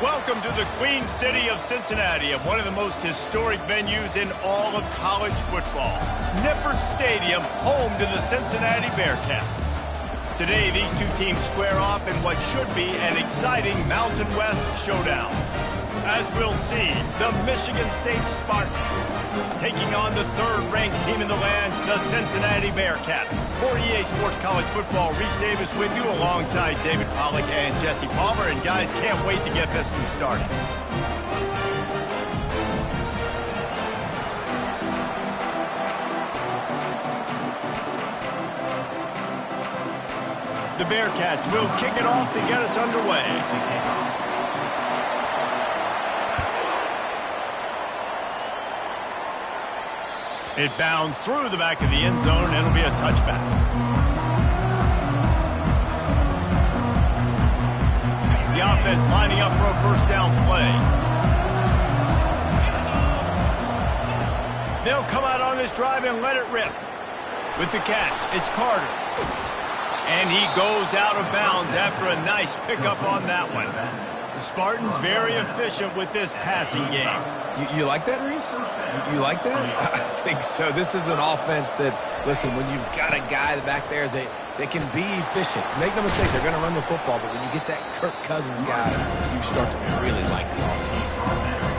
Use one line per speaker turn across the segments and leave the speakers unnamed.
Welcome to the Queen City of Cincinnati, and one of the most historic venues in all of college football. Nippert Stadium, home to the Cincinnati Bearcats. Today, these two teams square off in what should be an exciting Mountain West showdown. As we'll see, the Michigan State Spartans taking on the third-ranked team in the land, the Cincinnati Bearcats. For EA Sports College Football, Reese Davis with you alongside David Pollack and Jesse Palmer. And guys, can't wait to get this one started. The Bearcats will kick it off to get us underway. It bounds through the back of the end zone, and it'll be a touchback. The offense lining up for a first down play. They'll come out on this drive and let it rip. With the catch, it's Carter. And he goes out of bounds after a nice pickup on that one. The Spartans very efficient with this passing game.
You like that, Reese? You like that? I think so. This is an offense that, listen, when you've got a guy back there, they can be efficient. Make no mistake, they're going to run the football, but when you get that Kirk Cousins guy, you start to really like the offense.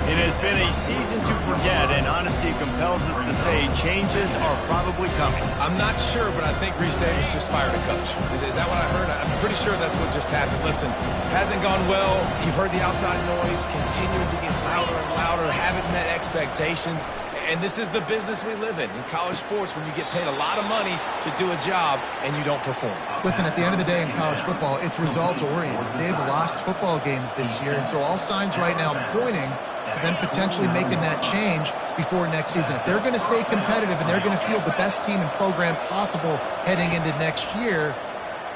It has been a season to forget, and honesty compels us to say changes are probably coming.
I'm not sure, but I think Reese Davis just fired a coach. Is that what I heard? I'm pretty sure that's what just happened. Listen, hasn't gone well. You've heard the outside noise, continuing to get louder and louder, haven't met expectations. And this is the business we live in college sports, when you get paid a lot of money to do a job and you don't perform.
Listen, at the end of the day in college football, it's results-oriented. They've lost football games this year, and so all signs right now pointing to them potentially making that change before next season. If they're going to stay competitive and they're going to field the best team and program possible heading into next year,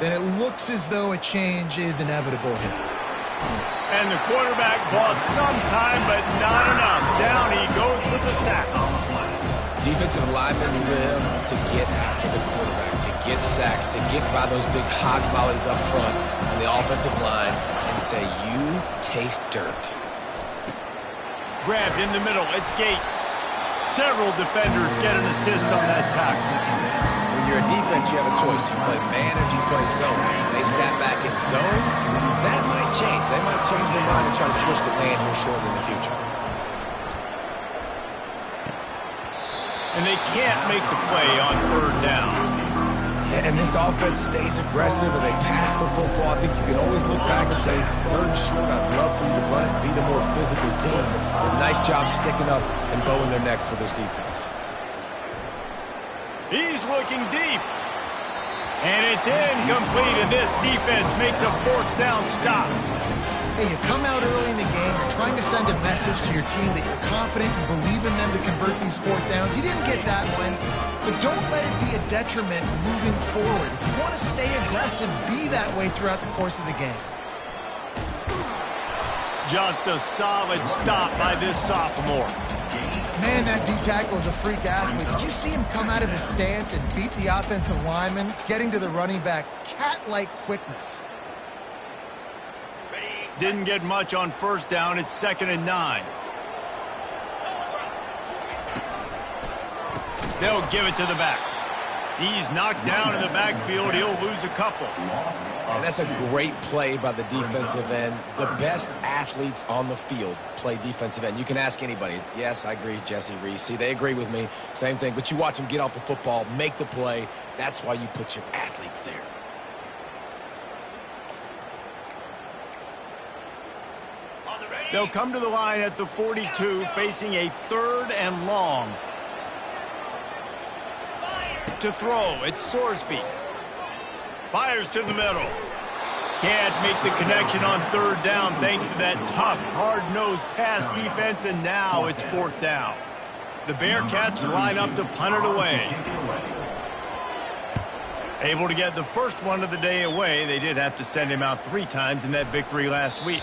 then it looks as though a change is inevitable here.
And the quarterback bought some time, but not enough. Down he goes with the sack.
Defensive linemen live to get after the quarterback, to get sacks, to get by those big hog volleys up front on the offensive line and say, you taste dirt.
Grabbed in the middle, it's Gates. Several defenders get an assist on that tackle.
When you're a defense, you have a choice. Do you play man or do you play zone? They sat back in zone. That might change. They might change their mind and try to switch to man here shortly in the future.
And they can't make the play on third down.
And this offense stays aggressive and they pass the football. I think you can always look back and say, third and short, I'd love for you to run it and be the more physical team. But nice job sticking up and bowing their necks for this defense.
He's looking deep. And it's incomplete, and this defense makes a fourth down stop.
Hey, you come out early in the game, you're trying to send a message to your team that you're confident, you believe in them to convert these fourth downs. You didn't get that one, but don't let it be a detriment moving forward. If you want to stay aggressive, be that way throughout the course of the game.
Just a solid stop by this sophomore.
Man, that D-tackle is a freak athlete. Did you see him come out of his stance and beat the offensive lineman, getting to the running back? Cat-like quickness.
Didn't get much on first down. It's 2nd and 9. They'll give it to the back. He's knocked down in the backfield. He'll lose a couple.
And that's a great play by the defensive end. The best athletes on the field play defensive end. You can ask anybody. Yes, I agree, Jesse, Reese. See, they agree with me. Same thing. But you watch them get off the football, make the play. That's why you put your athletes there.
They'll come to the line at the 42, facing a 3rd and long. To throw, it's Sorsby. Fires to the middle. Can't make the connection on third down thanks to that tough, hard-nosed pass defense, and now it's 4th down. The Bearcats line up to punt it away. Able to get the first one of the day away. They did have to send him out 3 times in that victory last week.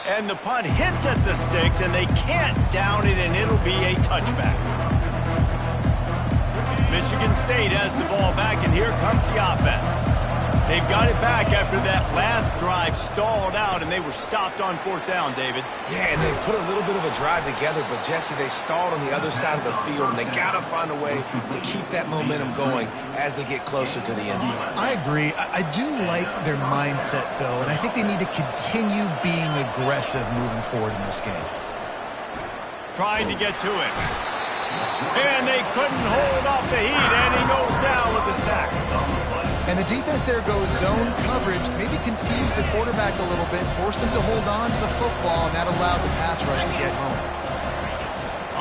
And the punt hits at the 6, and they can't down it, and it'll be a touchback. Michigan State has the ball back, and here comes the offense. They've got it back after that last drive stalled out, and they were stopped on 4th down, David.
Yeah, and they put a little bit of a drive together, but, Jesse, they stalled on the other side of the field, and they got to find a way to keep that momentum going as they get closer to the end zone.
I agree. I do like their mindset, though, and I think they need to continue being aggressive moving forward in this game.
Trying to get to it. And they couldn't hold off the heat, and he goes down with the sack.
And the defense there goes zone coverage, maybe confused the quarterback a little bit, forced him to hold on to the football, and that allowed the pass rush to get home.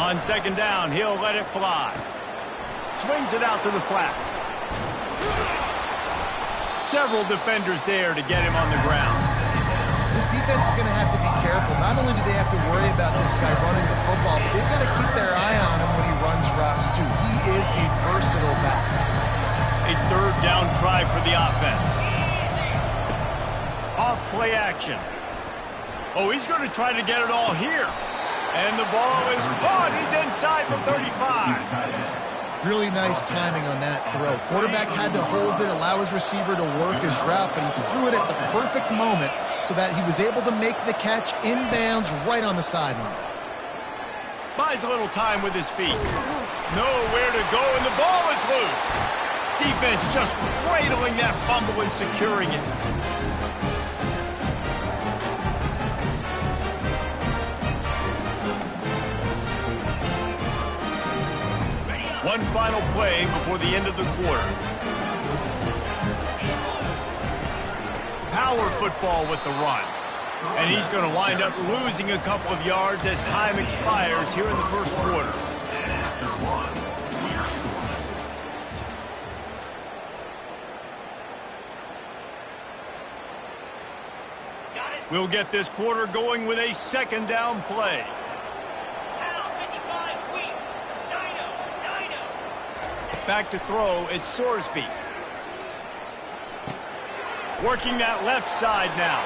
On 2nd down, he'll let it fly. Swings it out to the flat. Several defenders there to get him on the ground.
This defense is going to have to be careful. Not only do they have to worry about this guy running the football, but they've got to keep their eye on him when he runs routes, too. He is a versatile back.
A 3rd down try for the offense. Off play action. Oh, he's going to try to get it all here. And the ball is caught. He's inside the 35.
Really nice timing on that throw. Quarterback had to hold it, allow his receiver to work his route, but he threw it at the perfect moment so that he was able to make the catch inbounds right on the sideline.
Buys a little time with his feet. Nowhere to go, and the ball is loose. Defense just cradling that fumble and securing it. One final play before the end of the quarter. Power football with the run. And he's going to wind up losing a couple of yards as time expires here in the 1st quarter. We'll get this quarter going with a 2nd down play. Back to throw, it's Sorsby. Working that left side now.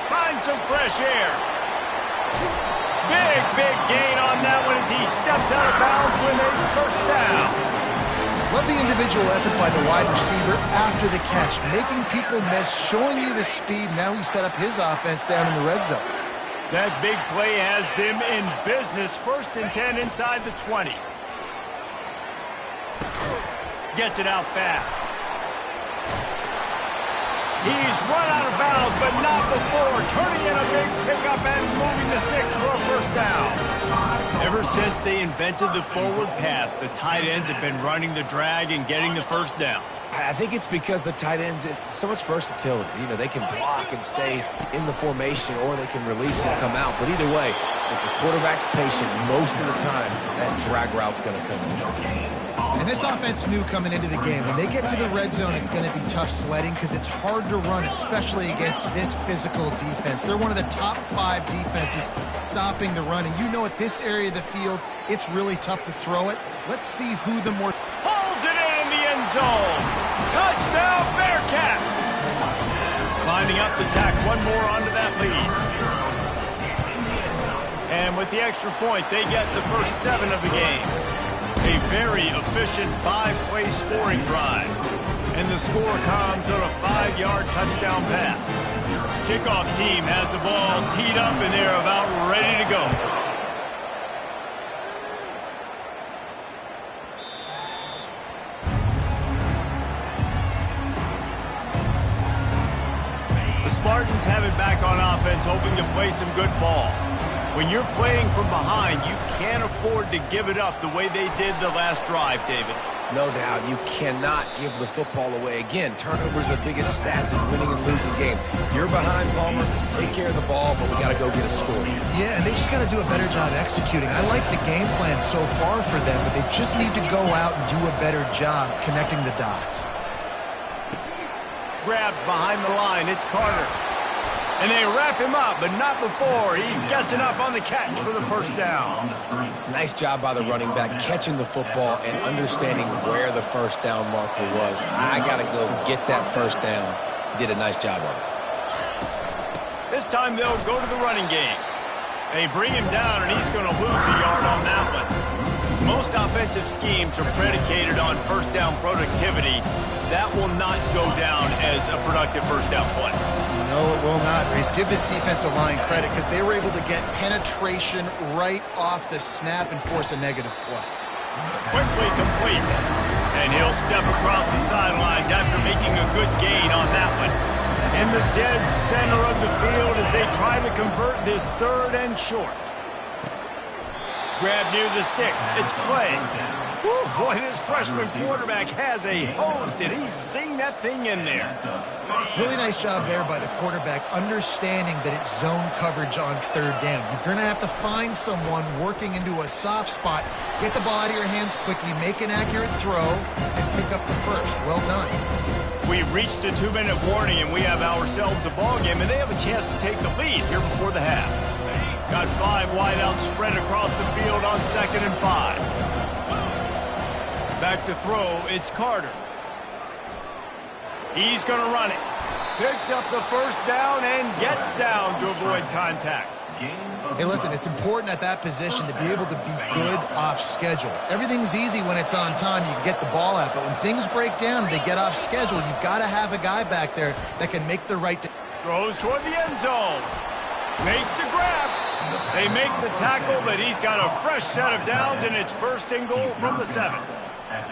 Finds some fresh air. Big gain on that one as he steps out of bounds with a 1st down.
Love the individual effort by the wide receiver after the catch, making people miss, showing you the speed. Now he set up his offense down in the red zone.
That big play has them in business. 1st and 10 inside the 20. Gets it out fast. He's run out of bounds, but not before. Turning in a big pickup and moving the sticks for a 1st down. Ever since they invented the forward pass, the tight ends have been running the drag and getting the 1st down.
I think it's because the tight ends, it's so much versatility. You know, they can block and stay in the formation, or they can release and come out. But either way, if the quarterback's patient, most of the time, that drag route's going to come in.
And this offense knew coming into the game, when they get to the red zone, it's going to be tough sledding because it's hard to run, especially against this physical defense. They're one of the top 5 defenses stopping the run. And you know at this area of the field, it's really tough to throw it. Let's see who the more...
Pulls it in the end zone. Touchdown, Bearcats. Lining up to tack one more onto that lead. And with the extra point, they get the first 7 of the game. A very efficient 5-play scoring drive. And the score comes on a 5-yard touchdown pass. Kickoff team has the ball teed up and they're about ready to go. The Spartans have it back on offense, hoping to play some good ball. When you're playing from behind, you can't afford to give it up the way they did the last drive, David.
No doubt. You cannot give the football away. Again, turnovers are the biggest stats in winning and losing games. You're behind, Palmer. Take care of the ball, but we got to go get a score.
Yeah, and they just got to do a better job executing. I like the game plan so far for them, but they just need to go out and do a better job connecting the dots.
Grabbed behind the line. It's Carter. And they wrap him up, but not before he gets enough on the catch for the first down.
Nice job by the running back, catching the football and understanding where the first down marker was. I got to go get that first down. He did a nice job of it.
This time they'll go to the running game. They bring him down, and he's going to lose a yard on that one. Most offensive schemes are predicated on first down productivity. That will not go down as a productive first down play.
No, it will not, Reese. Give this defensive line credit because they were able to get penetration right off the snap and force a negative play.
Quickly complete. And he'll step across the sidelines after making a good gain on that one. In the dead center of the field as they try to convert this 3rd and short. Grab near the sticks. It's Clay. Woo, boy, this freshman quarterback has a hose. Did he sing that thing in there?
Really nice job there by the quarterback, understanding that it's zone coverage on 3rd down. You're going to have to find someone working into a soft spot, get the ball out of your hands quickly, make an accurate throw, and pick up the first. Well done.
We reached the 2-minute warning, and we have ourselves a ball game, and they have a chance to take the lead here before the half. Got 5 wideouts spread across the field on 2nd and 5. Back to throw, it's Carter. He's going to run it. Picks up the first down and gets down to avoid contact.
Hey, listen, it's important at that position to be able to be good off schedule. Everything's easy when it's on time. You can get the ball out, but when things break down, they get off schedule. You've got to have a guy back there that can make the right...
Throws toward the end zone. Makes the grab. They make the tackle, but he's got a fresh set of downs, and it's 1st and goal from the 7.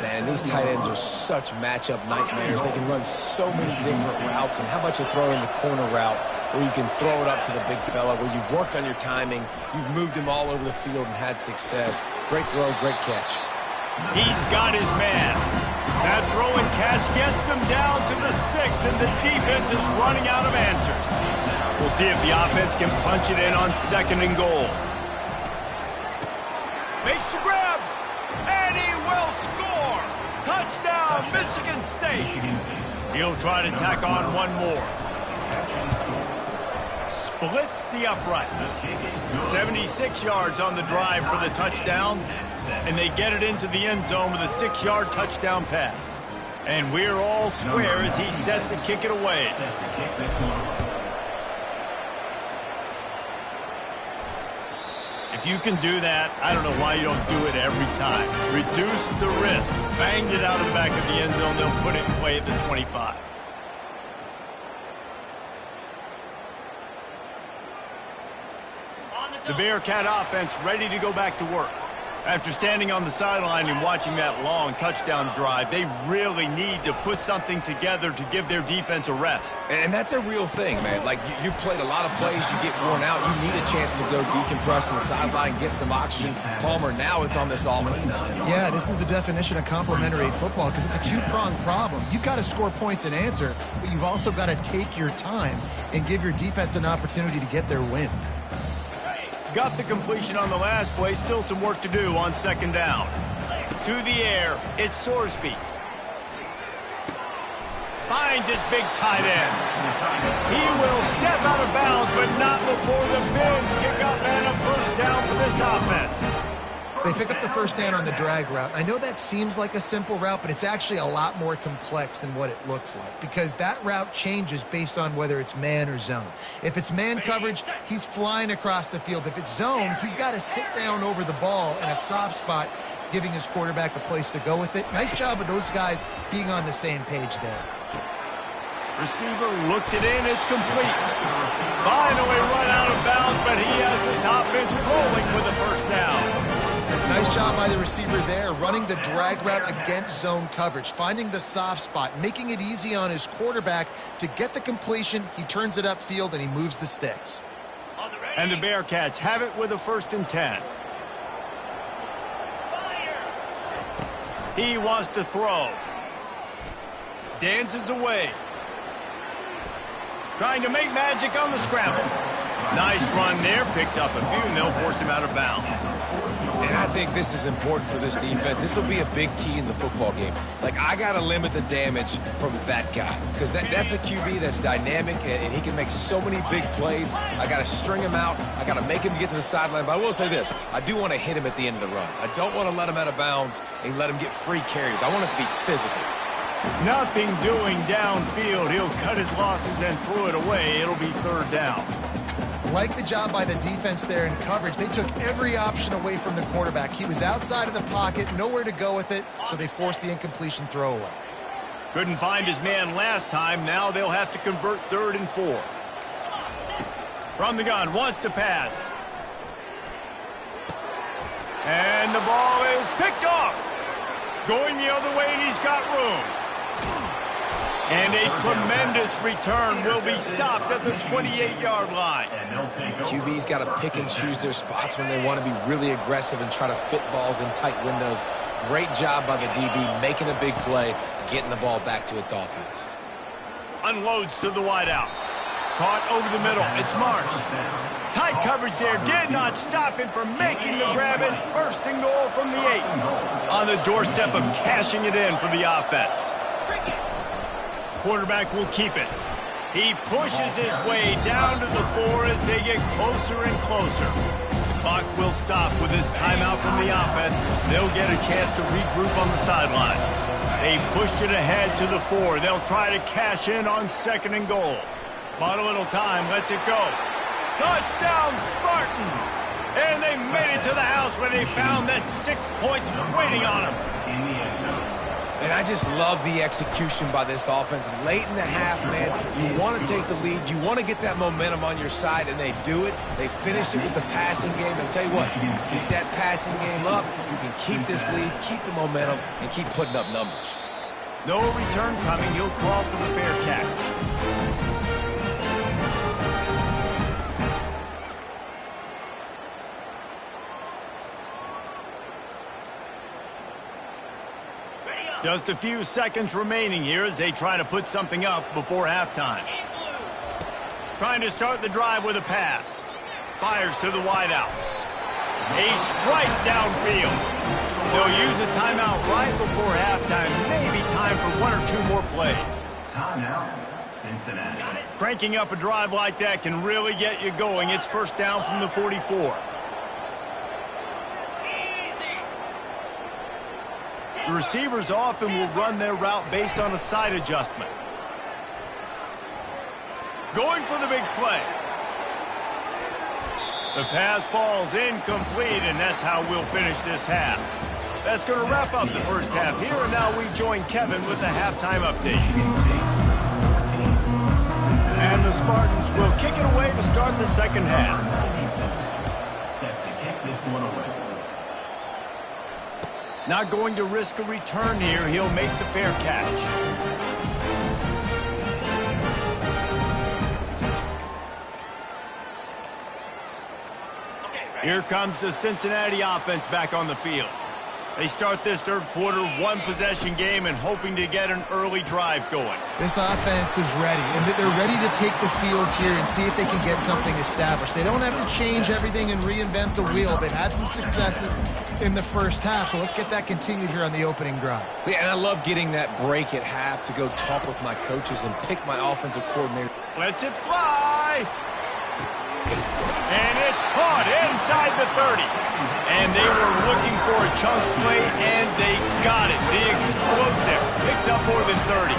Man, these tight ends are such matchup nightmares. They can run so many different routes, and how about you throw in the corner route where you can throw it up to the big fella, where you've worked on your timing, you've moved him all over the field and had success. Great throw, great catch.
He's got his man. That throw and catch gets him down to the 6, and the defense is running out of answers. We'll see if the offense can punch it in on 2nd and goal. Makes the grab, and he will score. Touchdown, Michigan State. He'll try to tack on one more. Splits the uprights. 76 yards on the drive for the touchdown, and they get it into the end zone with a 6-yard touchdown pass. And we're all square as he's set to kick it away. If you can do that, I don't know why you don't do it every time. Reduce the risk. Banged it out of the back of the end zone. They'll put it in play at the 25. The Bearcat offense ready to go back to work. After standing on the sideline and watching that long touchdown drive, they really need to put something together to give their defense a rest.
And that's a real thing, man. Like, you played a lot of plays, you get worn out, you need a chance to go decompress on the sideline, get some oxygen. Palmer, now it's on this offense.
Yeah, this is the definition of complementary football because it's a two-pronged problem. You've got to score points and answer, but you've also got to take your time and give your defense an opportunity to get their win.
Got the completion on the last play. Still some work to do on 2nd down. To the air, it's Sorsby. Finds his big tight end. He will step out of bounds, but not before the big kickoff and a first down for this offense.
They pick up the first down on the drag route. I know that seems like a simple route, but it's actually a lot more complex than what it looks like because that route changes based on whether it's man or zone. If it's man coverage, he's flying across the field. If it's zone, he's got to sit down over the ball in a soft spot, giving his quarterback a place to go with it. Nice job of those guys being on the same page there.
Receiver looks it in. It's complete. Finally run out of bounds, but he has this offense rolling for the first down.
Nice job by the receiver there, running the drag route against zone coverage, finding the soft spot, making it easy on his quarterback to get the completion. He turns it upfield, and he moves the sticks.
And the Bearcats have it with a 1st and 10. He wants to throw. Dances away. Trying to make magic on the scramble. Nice run there. Picks up a few, and they'll force him out of bounds.
And I think this is important for this defense. This will be a big key in the football game. Like, I got to limit the damage from that guy because that's a QB that's dynamic, and he can make so many big plays. I got to string him out. I got to make him get to the sideline. But I will say this. I do want to hit him at the end of the runs. I don't want to let him out of bounds and let him get free carries. I want it to be physical.
Nothing doing downfield. He'll cut his losses and throw it away. It'll be 3rd down.
Like the job by the defense there in coverage. They took every option away from the quarterback. He was outside of the pocket, nowhere to go with it, so they forced the incompletion throwaway.
Couldn't find his man last time. Now they'll have to convert 3rd and 4. From the gun, wants to pass. And the ball is picked off. Going the other way, and he's got room. And a tremendous return will be stopped at the 28-yard line.
QB's got to pick and choose their spots when they want to be really aggressive and try to fit balls in tight windows. Great job by the DB making a big play, getting the ball back to its offense.
Unloads to the wideout. Caught over the middle. It's Marsh. Tight coverage there. Did not stop him from making the grab. It's 1st and goal from the 8. On the doorstep of cashing it in for the offense. Quarterback will keep it. He pushes his way down to the 4 as they get closer and closer. The clock will stop with this timeout from the offense. They'll get a chance to regroup on the sideline. They pushed it ahead to the 4. They'll try to cash in on 2nd and goal. Bought a little time, lets it go. Touchdown, Spartans! And they made it to the house where they found that 6 points waiting on them.
And I just love the execution by this offense. Late in the half, man, you want to take the lead. You want to get that momentum on your side, and they do it. They finish it with the passing game. And tell you what, keep that passing game up. You can keep this lead, keep the momentum, and keep putting up numbers.
No return coming. He'll call for the fair catch. Just a few seconds remaining here as they try to put something up before halftime. Trying to start the drive with a pass. Fires to the wideout. A strike downfield. They'll use a timeout right before halftime. Maybe time for 1 or 2 more plays.
Timeout, Cincinnati.
Cranking up a drive like that can really get you going. It's 1st down from the 44. The receivers often will run their route based on a side adjustment. Going for the big play. The pass falls incomplete, and that's how we'll finish this half. That's going to wrap up the first half here, and now we join Kevin with the halftime update. And the Spartans will kick it away to start the second half.
Set to kick this one away.
Not going to risk a return here. He'll make the fair catch. Here comes the Cincinnati offense back on the field. They start this third quarter, 1-possession game, and hoping to get an early drive going.
This offense is ready, and they're ready to take the field here and see if they can get something established. They don't have to change everything and reinvent the wheel. They've had some successes in the first half, so let's get that continued here on the opening drive.
Yeah, and I love getting that break at half to go talk with my coaches and pick my offensive coordinator.
Lets it fly. And it's caught inside the 30. And they were looking for a chunk play, and they got it. The explosive picks up more than 30.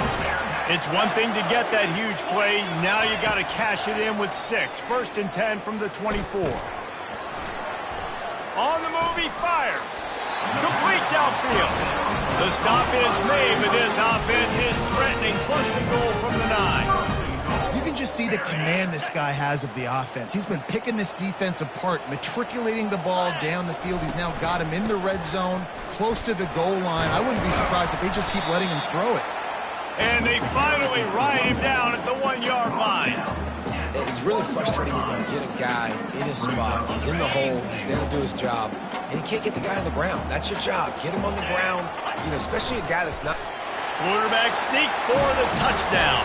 It's one thing to get that huge play. Now you got to cash it in with 6. 1st and 10 from the 24. On the move, he fires. Complete downfield. The stop is made, but this offense is threatening. 1st and goal from the 9.
You can just see the command this guy has of the offense. He's been picking this defense apart, matriculating the ball down the field. He's now got him in the red zone, close to the goal line. I wouldn't be surprised if they just keep letting him throw it.
And they finally ride him down at the 1-yard line.
It's really frustrating when you get a guy in his spot. He's in the hole. He's there to do his job. And he can't get the guy on the ground. That's your job. Get him on the ground, especially a guy that's not.
Quarterback sneak for the touchdown.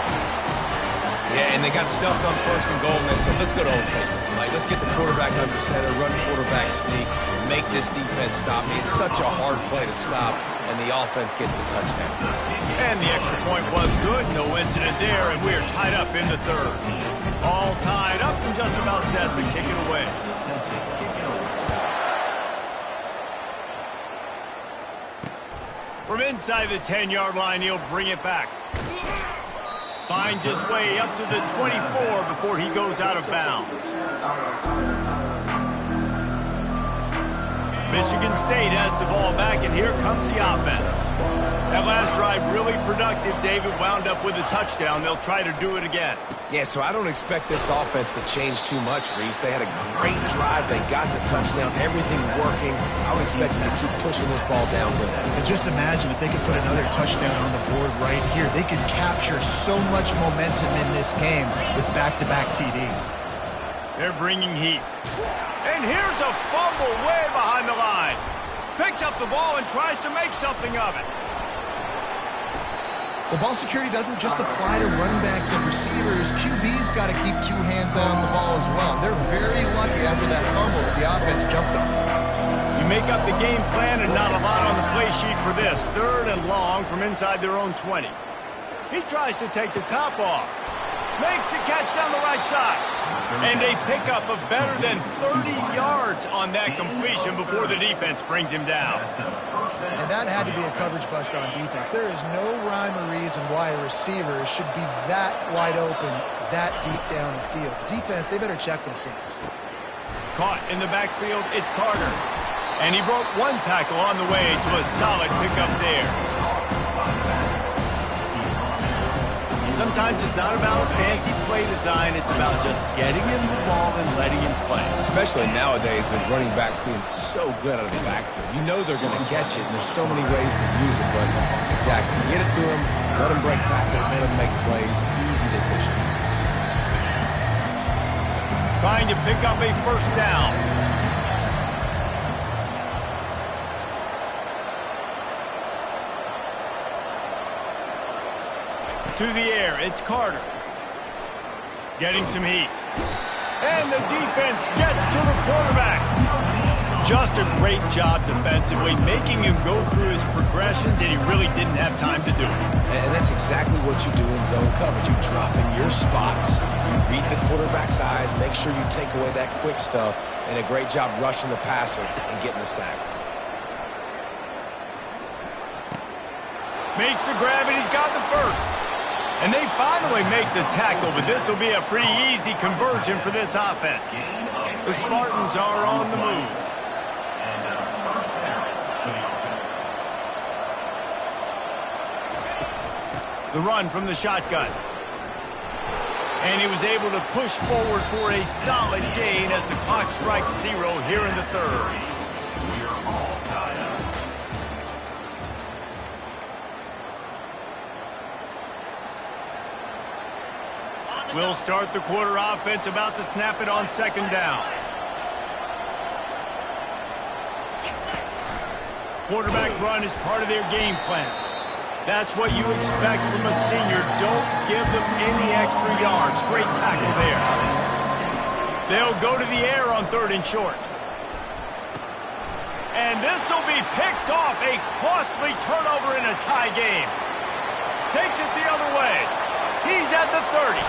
Yeah, and they got stuffed on 1st and goal, and they said, let's go to open. Let's get the quarterback under center, run quarterback sneak, make this defense stop. It's such a hard play to stop, and the offense gets the touchdown.
And the extra point was good. No incident there, and we're tied up in the 3rd. All tied up and just about set to kick it away. From inside the 10-yard line, he'll bring it back. Finds his way up to the 24 before he goes out of bounds. Michigan State has the ball back, and here comes the offense. That last drive really productive. David wound up with a touchdown. They'll try to do it again.
Yeah, so I don't expect this offense to change too much, Reese. They had a great drive. They got the touchdown. Everything working. I would expect them to keep pushing this ball downhill.
And just imagine if they could put another touchdown on the board right here. They could capture so much momentum in this game with back-to-back TDs.
They're bringing heat. And here's a fumble way behind the line. Picks up the ball and tries to make something of it.
Well, ball security doesn't just apply to running backs and receivers. QB's got to keep two hands on the ball as well. They're very lucky after that fumble that the offense jumped them.
You make up the game plan and not a lot on the play sheet for this. 3rd and long from inside their own 20. He tries to take the top off. Makes the catch down the right side. And a pickup of better than 30 yards on that completion before the defense brings him down.
And that had to be a coverage bust on defense. There is no rhyme or reason why a receiver should be that wide open, that deep down the field. Defense, they better check themselves.
Caught in the backfield, it's Carter. And he broke one tackle on the way to a solid pickup there. Sometimes it's not about fancy play design. It's about just getting him the ball and letting him play.
Especially nowadays with running backs being so good out of the backfield. You know they're going to catch it, and there's so many ways to use it. But exactly, get it to him, let him break tackles, let him make plays. Easy decision.
Trying to pick up a first down. To the air, it's Carter. Getting some heat. And the defense gets to the quarterback. Just a great job defensively, making him go through his progressions, and he really didn't have time to do it.
And that's exactly what you do in zone coverage. You drop in your spots, you read the quarterback's eyes, make sure you take away that quick stuff, and a great job rushing the passer and getting the sack.
Makes the grab, and he's got the first. And they finally make the tackle, but this will be a pretty easy conversion for this offense. The Spartans are on the move. The run from the shotgun. And he was able to push forward for a solid gain as the clock strikes 0 here in the 3rd. We'll start the quarter offense, about to snap it on 2nd down. Quarterback run is part of their game plan. That's what you expect from a senior. Don't give them any extra yards. Great tackle there. They'll go to the air on 3rd and short. And this will be picked off. A costly turnover in a tie game. Takes it the other way. He's at the 30.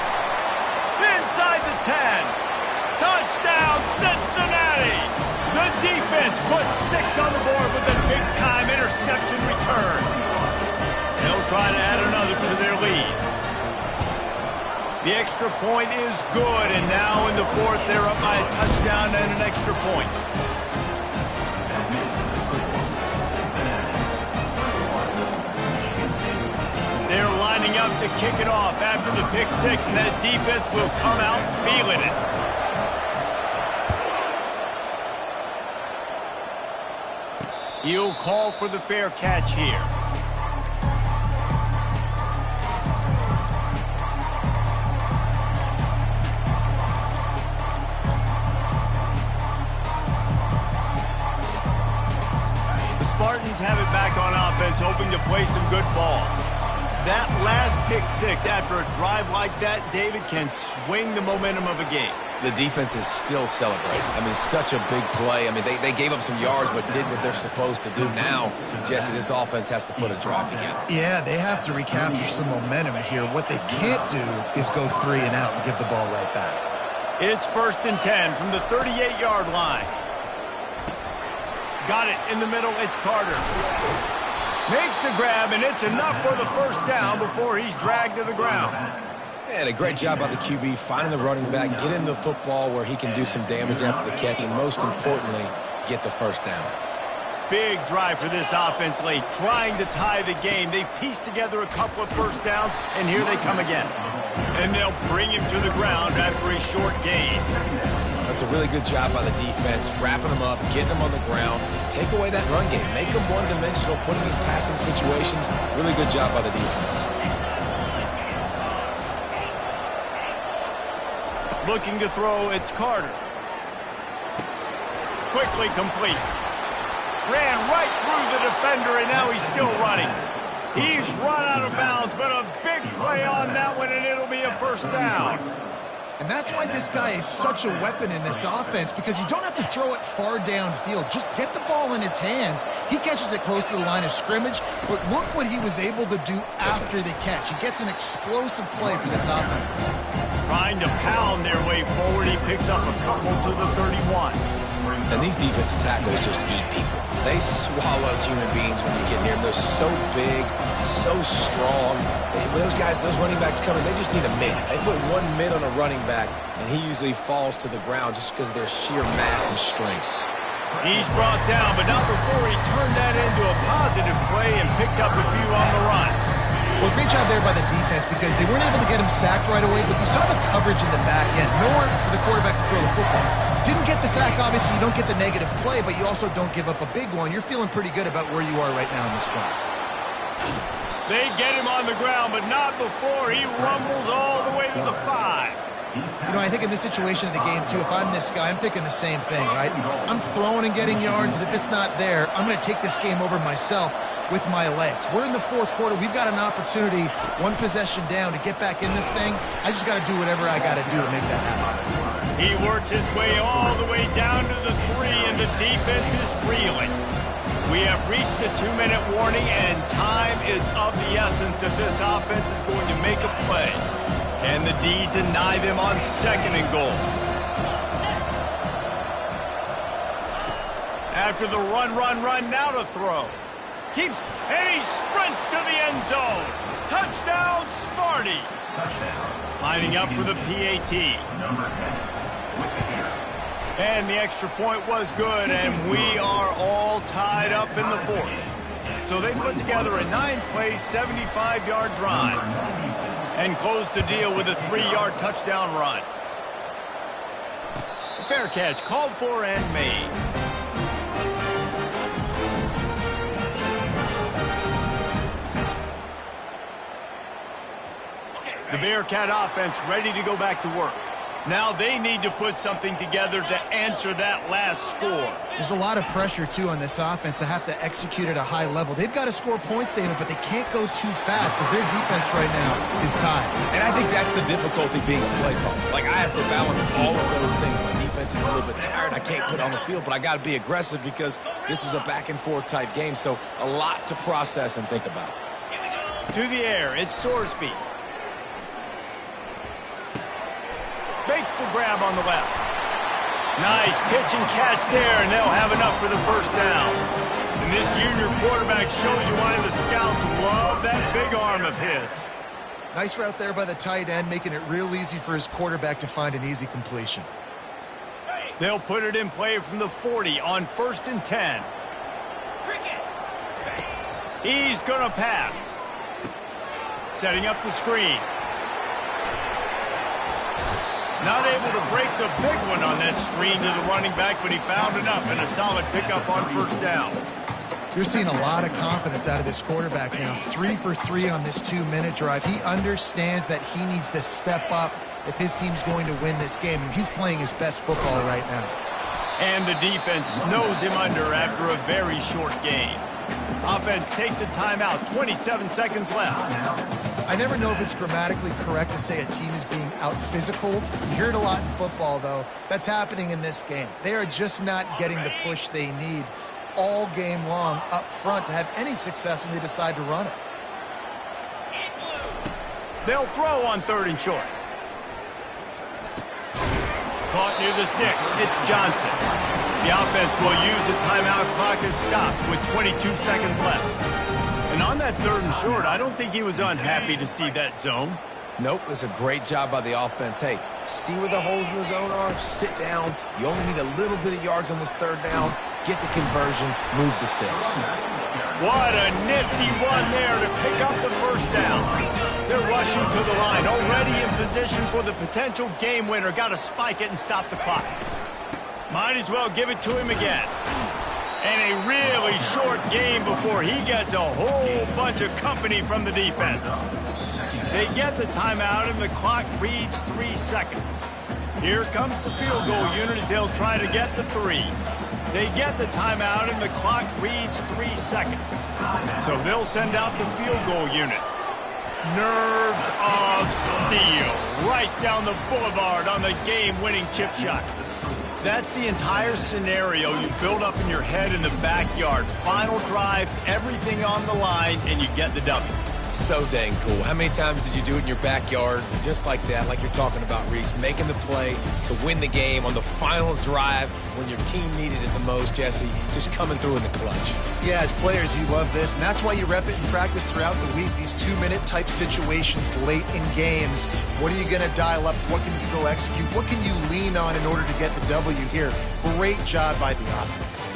Inside the 10. Touchdown, Cincinnati! The defense puts 6 on the board with a big-time interception return. They'll try to add another to their lead. The extra point is good, and now in the 4th, they're up by a touchdown and an extra point. They're lining up to kick it off after the pick 6, and that defense will come out feeling it. He'll call for the fair catch here. The Spartans have it back on offense, hoping to play some good ball. That last pick 6 after a drive like that, David, can swing the momentum of a game.
The defense is still celebrating. I mean, such a big play. I mean, they gave up some yards but did what they're supposed to do. Now, Jesse, this offense has to put a drive together.
Yeah, they have to recapture some momentum here. What they can't do is go 3 and out and give the ball right back.
It's 1st and 10 from the 38-yard line. Got it in the middle. It's Carter. Makes the grab, and it's enough for the first down before he's dragged to the ground.
And a great job by the QB finding the running back, getting the football where he can do some damage after the catch, and most importantly, get the first down.
Big drive for this offense late, trying to tie the game. They pieced together a couple of first downs, and here they come again. And they'll bring him to the ground after a short gain.
That's a really good job by the defense, wrapping them up, getting them on the ground, take away that run game, make them one-dimensional, put them in passing situations. Really good job by the defense.
Looking to throw, it's Carter. Quickly complete. Ran right through the defender, and now he's still running. He's run out of bounds, but a big play on that one, and it'll be a first down.
And that's why this guy is such a weapon in this offense, because you don't have to throw it far downfield. Just get the ball in his hands. He catches it close to the line of scrimmage, but look what he was able to do after the catch. He gets an explosive play for this offense.
Trying to pound their way forward, he picks up a couple to the 31.
And these defensive tackles just eat people. They swallow human beings when you get near them. They're so big, so strong. Those guys, those running backs coming, they just need a mid. They put one mid on a running back, and he usually falls to the ground just because of their sheer mass and strength.
He's brought down, but not before he turned that into a positive play and picked up a few on the run.
Well, great job there by the defense, because they weren't able to get him sacked right away, but you saw the coverage in the back end. Nowhere for the quarterback to throw the football. Didn't get the sack, obviously. You don't get the negative play, but you also don't give up a big one. You're feeling pretty good about where you are right now in this game.
They get him on the ground, but not before he rumbles all the way to the 5.
You know, I think in this situation of the game, too, if I'm this guy, I'm thinking the same thing, right? I'm throwing and getting yards, and if it's not there, I'm going to take this game over myself with my legs. We're in the fourth quarter. We've got an opportunity, one possession down, to get back in this thing. I just got to do whatever I got to do to make that happen.
He works his way all the way down to the 3, and the defense is reeling. We have reached the 2-minute warning, and time is of the essence if this offense is going to make a play. And the D deny them on 2nd and goal. After the run, now to throw. And he sprints to the end zone. Touchdown, Smarty. Lining up for the PAT. And the extra point was good, and we are all tied up in the 4th. So they put together a 9-play, 75-yard drive and close the deal with a 3-yard touchdown run. Fair catch called for and made. The Bearcat offense ready to go back to work. Now they need to put something together to answer that last score.
There's a lot of pressure, too, on this offense to have to execute at a high level. They've got to score points, David, but they can't go too fast because their defense right now is tied.
And I think that's the difficulty being a play caller. Like, I have to balance all of those things. My defense is a little bit tired. I can't put on the field, but I got to be aggressive because this is a back-and-forth type game, so a lot to process and think about.
To the air, it's Sorsby. Makes the grab on the left. Nice pitch and catch there, and they'll have enough for the first down. And this junior quarterback shows you why the scouts love that big arm of his.
Nice route there by the tight end, making it real easy for his quarterback to find an easy completion.
They'll put it in play from the 40 on 1st and 10. He's going to pass. Setting up the screen. Not able to break the big one on that screen to the running back, but he found enough and a solid pickup on first down.
You're seeing a lot of confidence out of this quarterback now. 3 for 3 on this 2-minute drive. He understands that he needs to step up if his team's going to win this game. And he's playing his best football right now.
And the defense snows him under after a very short game. Offense takes a timeout, 27 seconds left.
I never know if it's grammatically correct to say a team is being out-physicaled. You hear it a lot in football, though. That's happening in this game. They are just not getting the push they need all game long up front to have any success when they decide to run it.
They'll throw on 3rd and short. Caught near the sticks. It's Johnson. The offense will use the timeout. Clock is stopped with 22 seconds left. And on that 3rd and short, I don't think he was unhappy to see that zone.
Nope, it's a great job by the offense. Hey, see where the holes in the zone are? Sit down. You only need a little bit of yards on this third down. Get the conversion, move the sticks.
What a nifty run there to pick up the first down. They're rushing to the line, already in position for the potential game winner. Got to spike it and stop the clock. Might as well give it to him again. And a really short game before he gets a whole bunch of company from the defense. They get the timeout and the clock reads 3 seconds. Here comes the field goal unit as they'll try to get the 3. They get the timeout and the clock reads 3 seconds. So they'll send out the field goal unit. Nerves of steel right down the boulevard on the game-winning chip shot. That's the entire scenario you build up in your head in the backyard. Final drive, everything on the line, and you get the W.
So dang cool. How many times did you do it in your backyard? Just like that, like you're talking about, Reese. Making the play to win the game on the final drive when your team needed it the most, Jesse. Just coming through in the clutch.
Yeah, as players, you love this, and that's why you rep it in practice throughout the week. These 2-minute type situations late in games. What are you going to dial up? What can you go execute? What can you lean on in order to get the W here? Great job by the offense.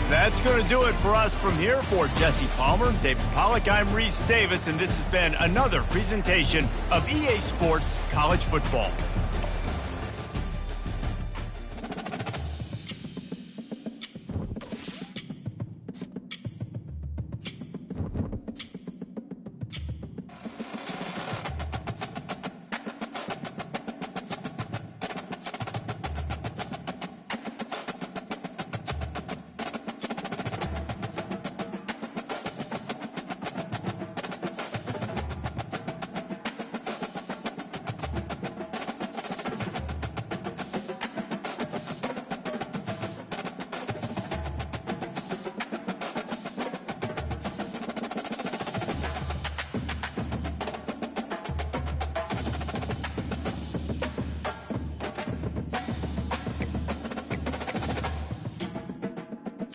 That's going to do it for us from here. For Jesse Palmer, David Pollack, I'm Reese Davis, and this has been another presentation of EA Sports College Football.